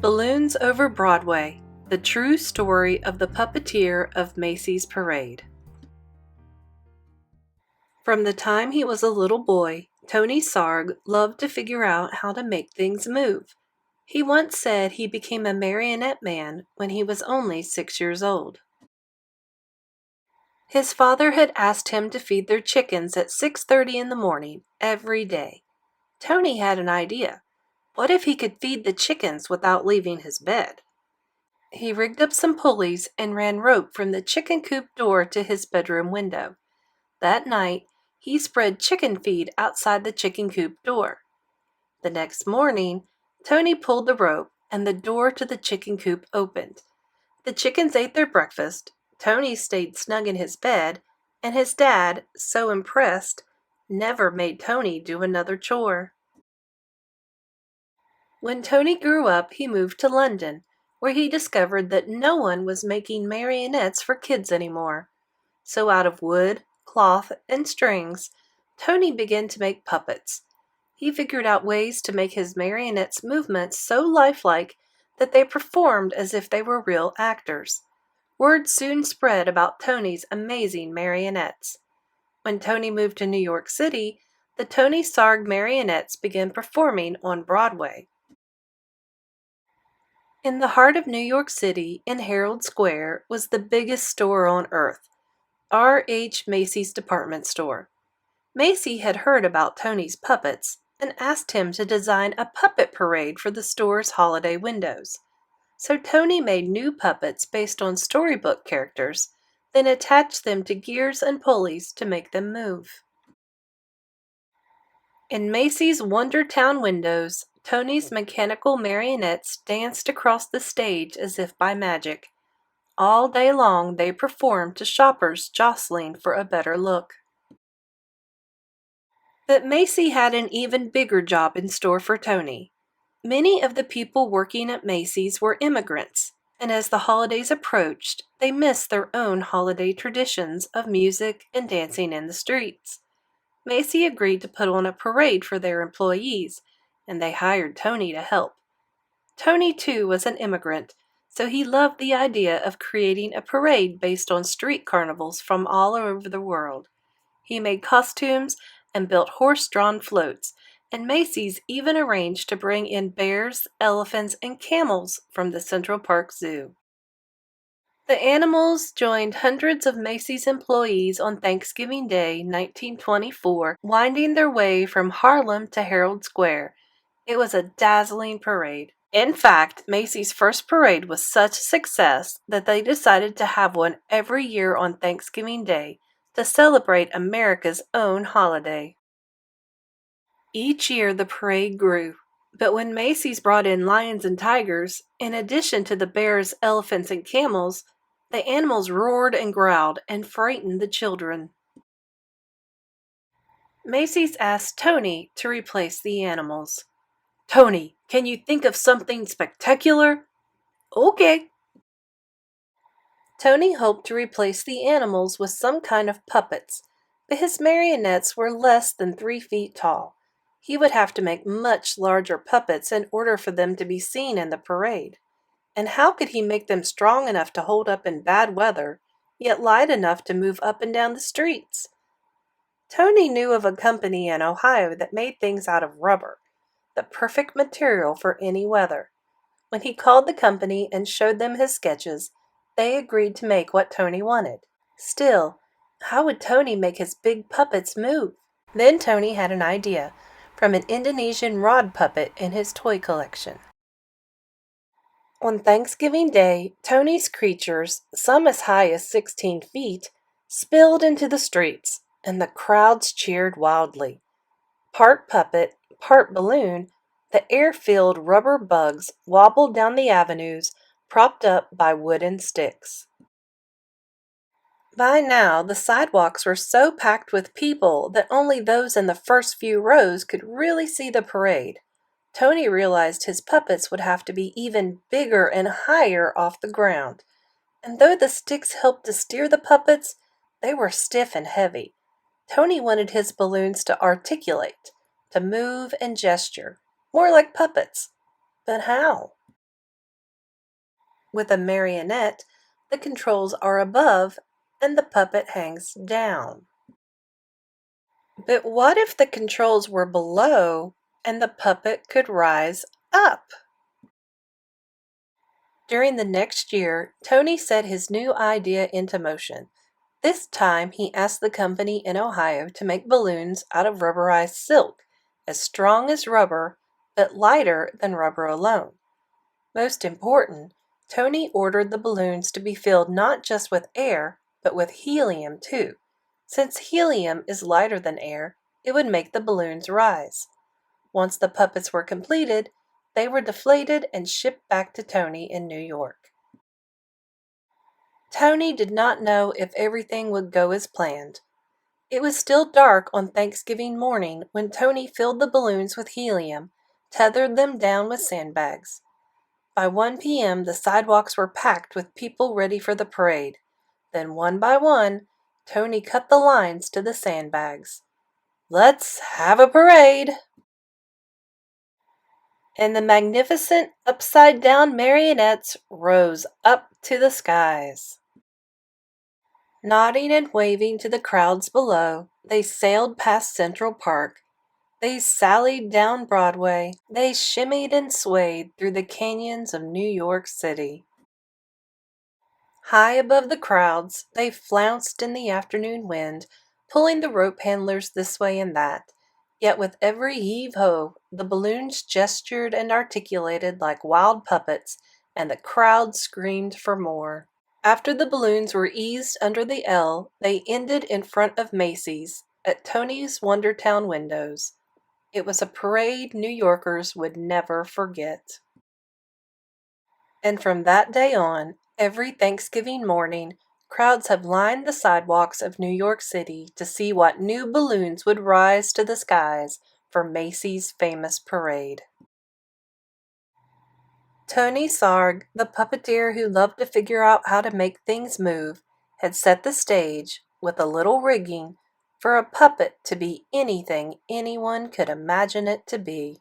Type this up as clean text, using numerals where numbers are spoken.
Balloons Over Broadway, the true story of the puppeteer of Macy's parade. From the time he was a little boy, Tony Sarg loved to figure out how to make things move. He once said he became a marionette man when he was only 6 years old. His father had asked him to feed their chickens at 6:30 in the morning every day. Tony had an idea. What if he could feed the chickens without leaving his bed? He rigged up some pulleys and ran rope from the chicken coop door to his bedroom window. That night, he spread chicken feed outside the chicken coop door. The next morning, Tony pulled the rope and the door to the chicken coop opened. The chickens ate their breakfast, Tony stayed snug in his bed, and his dad, so impressed, never made Tony do another chore. When Tony grew up, he moved to London, where he discovered that no one was making marionettes for kids anymore. So out of wood, cloth, and strings, Tony began to make puppets. He figured out ways to make his marionettes' movements so lifelike that they performed as if they were real actors. Word soon spread about Tony's amazing marionettes. When Tony moved to New York City, the Tony Sarg marionettes began performing on Broadway. In the heart of New York City, in Herald Square, was the biggest store on earth, R.H. Macy's department store. Macy had heard about Tony's puppets and asked him to design a puppet parade for the store's holiday windows. So Tony made new puppets based on storybook characters, then attached them to gears and pulleys to make them move. In Macy's Wondertown windows, Tony's mechanical marionettes danced across the stage as if by magic. All day long they performed to shoppers jostling for a better look. But Macy had an even bigger job in store for Tony. Many of the people working at Macy's were immigrants, and as the holidays approached, they missed their own holiday traditions of music and dancing in the streets. Macy agreed to put on a parade for their employees, and they hired Tony to help. Tony, too, was an immigrant, so he loved the idea of creating a parade based on street carnivals from all over the world. He made costumes and built horse-drawn floats, and Macy's even arranged to bring in bears, elephants, and camels from the Central Park Zoo. The animals joined hundreds of Macy's employees on Thanksgiving Day, 1924, winding their way from Harlem to Herald Square. It was a dazzling parade. In fact, Macy's first parade was such a success that they decided to have one every year on Thanksgiving Day to celebrate America's own holiday. Each year the parade grew, but when Macy's brought in lions and tigers, in addition to the bears, elephants, and camels, the animals roared and growled and frightened the children. Macy's asked Tony to replace the animals. "Tony, can you think of something spectacular?" "Okay." Tony hoped to replace the animals with some kind of puppets, but his marionettes were less than 3 feet tall. He would have to make much larger puppets in order for them to be seen in the parade. And how could he make them strong enough to hold up in bad weather, yet light enough to move up and down the streets? Tony knew of a company in Ohio that made things out of rubber, the perfect material for any weather. When he called the company and showed them his sketches, they agreed to make what Tony wanted. Still, how would Tony make his big puppets move? Then Tony had an idea from an Indonesian rod puppet in his toy collection. On Thanksgiving Day, Tony's creatures, some as high as 16 feet, spilled into the streets, and the crowds cheered wildly. Part puppet, part balloon, the air-filled rubber bugs wobbled down the avenues, propped up by wooden sticks. By now, the sidewalks were so packed with people that only those in the first few rows could really see the parade. Tony realized his puppets would have to be even bigger and higher off the ground. And though the sticks helped to steer the puppets, they were stiff and heavy. Tony wanted his balloons to articulate, to move and gesture, more like puppets. But how? With a marionette, the controls are above and the puppet hangs down. But what if the controls were below and the puppet could rise up? During the next year, Tony set his new idea into motion. This time, he asked the company in Ohio to make balloons out of rubberized silk, as strong as rubber, but lighter than rubber alone. Most important, Tony ordered the balloons to be filled not just with air, but with helium too. Since helium is lighter than air, it would make the balloons rise. Once the puppets were completed, they were deflated and shipped back to Tony in New York. Tony did not know if everything would go as planned. It was still dark on Thanksgiving morning when Tony filled the balloons with helium, tethered them down with sandbags. By 1 p.m., the sidewalks were packed with people ready for the parade. Then, one by one, Tony cut the lines to the sandbags. "Let's have a parade!" And the magnificent upside-down marionettes rose up to the skies. Nodding and waving to the crowds below, they sailed past Central Park. They sallied down Broadway. They shimmied and swayed through the canyons of New York City. High above the crowds, they flounced in the afternoon wind, pulling the rope handlers this way and that. Yet with every heave-ho, the balloons gestured and articulated like wild puppets, and the crowd screamed for more. After the balloons were eased under the L, they ended in front of Macy's, at Tony's Wondertown windows. It was a parade New Yorkers would never forget. And from that day on, every Thanksgiving morning, crowds have lined the sidewalks of New York City to see what new balloons would rise to the skies for Macy's famous parade. Tony Sarg, the puppeteer who loved to figure out how to make things move, had set the stage, with a little rigging, for a puppet to be anything anyone could imagine it to be.